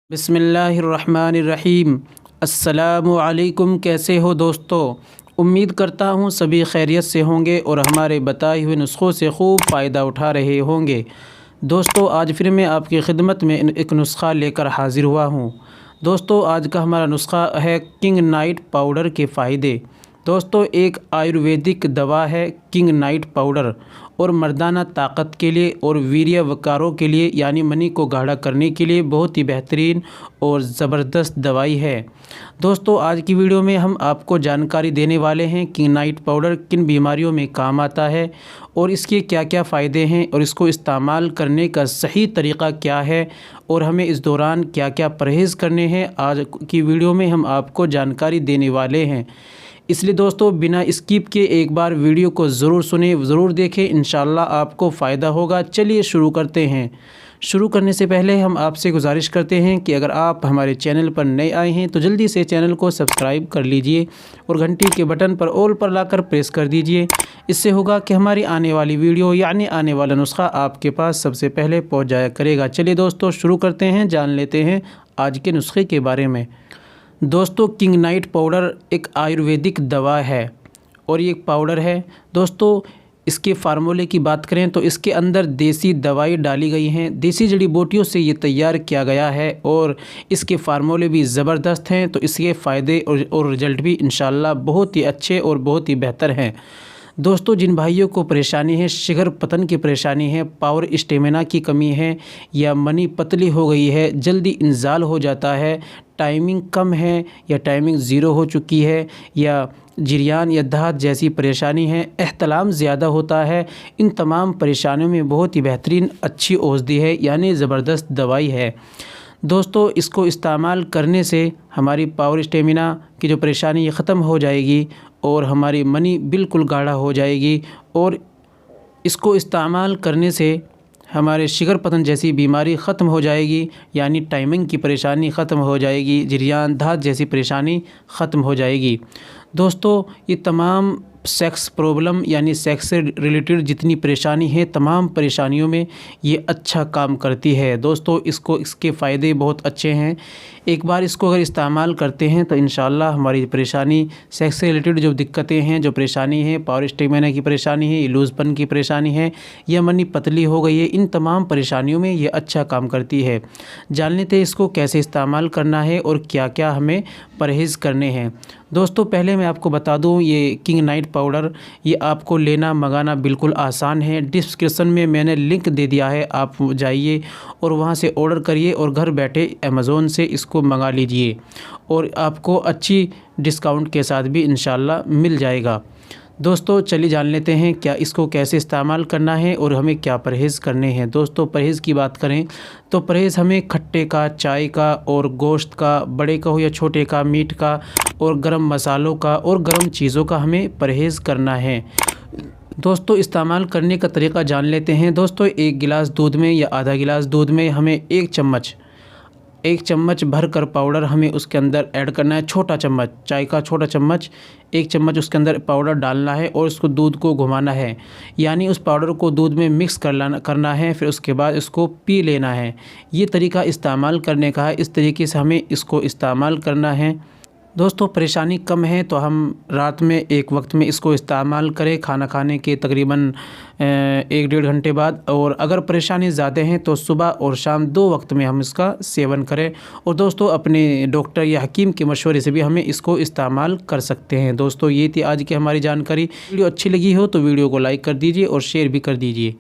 बिस्मिल्लाहिर्रहमानिर्रहीम। अस्सलामु अलैकुम। कैसे हो दोस्तों? उम्मीद करता हूँ सभी खैरियत से होंगे और हमारे बताए हुए नुस्ख़ों से खूब फ़ायदा उठा रहे होंगे। दोस्तों, आज फिर मैं आपकी खिदमत में एक नुस्ख़ा लेकर हाज़िर हुआ हूँ। दोस्तों, आज का हमारा नुस्ख़ा है किंग नाइट पाउडर के फ़ायदे। दोस्तों, एक आयुर्वेदिक दवा है किंग नाइट पाउडर और मर्दाना ताकत के लिए और वीर्य वकारों के लिए यानी मनी को गाढ़ा करने के लिए बहुत ही बेहतरीन और ज़बरदस्त दवाई है। दोस्तों, आज की वीडियो में हम आपको जानकारी देने वाले हैं किंग नाइट पाउडर किन बीमारियों में काम आता है और इसके क्या क्या फ़ायदे हैं और इसको इस्तेमाल करने का सही तरीक़ा क्या है और हमें इस दौरान क्या क्या परहेज़ करने हैं। आज की वीडियो में हम आपको जानकारी देने वाले हैं, इसलिए दोस्तों बिना स्किप के एक बार वीडियो को ज़रूर सुनें, ज़रूर देखें, इंशाल्लाह आपको फ़ायदा होगा। चलिए शुरू करते हैं। शुरू करने से पहले हम आपसे गुजारिश करते हैं कि अगर आप हमारे चैनल पर नए आए हैं तो जल्दी से चैनल को सब्सक्राइब कर लीजिए और घंटी के बटन पर ऑल पर लाकर प्रेस कर दीजिए। इससे होगा कि हमारी आने वाली वीडियो यानी आने वाला नुस्ख़ा आपके पास सबसे पहले पहुँच जाया करेगा। चलिए दोस्तों शुरू करते हैं, जान लेते हैं आज के नुस्खे के बारे में। दोस्तों, किंग नाइट पाउडर एक आयुर्वेदिक दवा है और ये एक पाउडर है। दोस्तों, इसके फार्मूले की बात करें तो इसके अंदर देसी दवाई डाली गई हैं, देसी जड़ी बूटियों से ये तैयार किया गया है और इसके फार्मूले भी ज़बरदस्त हैं। तो इसके फ़ायदे और रिज़ल्ट भी इंशाल्लाह बहुत ही अच्छे और बहुत ही बेहतर हैं। दोस्तों, जिन भाइयों को परेशानी है, शिगर पतन की परेशानी है, पावर स्टेमिना की कमी है या मनी पतली हो गई है, जल्दी इंजाल हो जाता है, टाइमिंग कम है या टाइमिंग ज़ीरो हो चुकी है या जिरियान या दाहत जैसी परेशानी है, एहतलाम ज़्यादा होता है, इन तमाम परेशानियों में बहुत ही बेहतरीन अच्छी औषधि है यानी ज़बरदस्त दवाई है। दोस्तों, इसको इस्तेमाल करने से हमारी पावर स्टेमिना की जो परेशानी ये ख़त्म हो जाएगी और हमारी मनी बिल्कुल गाढ़ा हो जाएगी और इसको इस्तेमाल करने से हमारे शिगर पतन जैसी बीमारी ख़त्म हो जाएगी यानी टाइमिंग की परेशानी ख़त्म हो जाएगी, जिरियान दाहत जैसी परेशानी ख़त्म हो जाएगी। दोस्तों, ये तमाम सेक्स प्रॉब्लम यानी सेक्स से रिलेटेड जितनी परेशानी है, तमाम परेशानियों में ये अच्छा काम करती है। दोस्तों, इसके फ़ायदे बहुत अच्छे हैं। एक बार इसको अगर इस्तेमाल करते हैं तो इंशाल्लाह हमारी परेशानी सेक्स से रिलेटेड जो दिक्कतें हैं, जो परेशानी है, पावर स्टेमिना की परेशानी है, लूज़पन की परेशानी है या मनी पतली हो गई है, इन तमाम परेशानियों में ये अच्छा काम करती है। जान लेते हैं इसको कैसे इस्तेमाल करना है और क्या क्या हमें परहेज़ करने हैं। दोस्तों, पहले मैं आपको बता दूं, ये किंग नाइट पाउडर ये आपको लेना मंगाना बिल्कुल आसान है। डिस्क्रिप्शन में मैंने लिंक दे दिया है, आप जाइए और वहां से ऑर्डर करिए और घर बैठे अमेज़ोन से इसको मंगा लीजिए और आपको अच्छी डिस्काउंट के साथ भी इंशाल्लाह मिल जाएगा। दोस्तों, चलिए जान लेते हैं क्या इसको कैसे इस्तेमाल करना है और हमें क्या परहेज़ करने हैं। दोस्तों, परहेज़ की बात करें तो परहेज़ हमें खट्टे का, चाय का और गोश्त का, बड़े का हो या छोटे का, मीट का और गरम मसालों का और गरम चीज़ों का हमें परहेज़ करना है। दोस्तों, इस्तेमाल करने का तरीक़ा जान लेते हैं। दोस्तों, एक गिलास दूध में या आधा गिलास दूध में हमें एक चम्मच भर कर पाउडर हमें उसके अंदर ऐड करना है। छोटा चम्मच, चाय का छोटा चम्मच, एक चम्मच उसके अंदर पाउडर डालना है और उसको दूध को घुमाना है यानी उस पाउडर को दूध में मिक्स करना है। फिर उसके बाद इसको पी लेना है। ये तरीका इस्तेमाल करने का है, इस तरीके से हमें इसको इस्तेमाल करना है। दोस्तों, परेशानी कम है तो हम रात में एक वक्त में इसको इस्तेमाल करें, खाना खाने के तकरीबन 1-1.5 घंटे बाद, और अगर परेशानी ज़्यादा हैं तो सुबह और शाम 2 वक्त में हम इसका सेवन करें। और दोस्तों, अपने डॉक्टर या हकीम के मशवरे से भी हमें इसको इस्तेमाल कर सकते हैं। दोस्तों, ये थी आज की हमारी जानकारी। वीडियो अच्छी लगी हो तो वीडियो को लाइक कर दीजिए और शेयर भी कर दीजिए।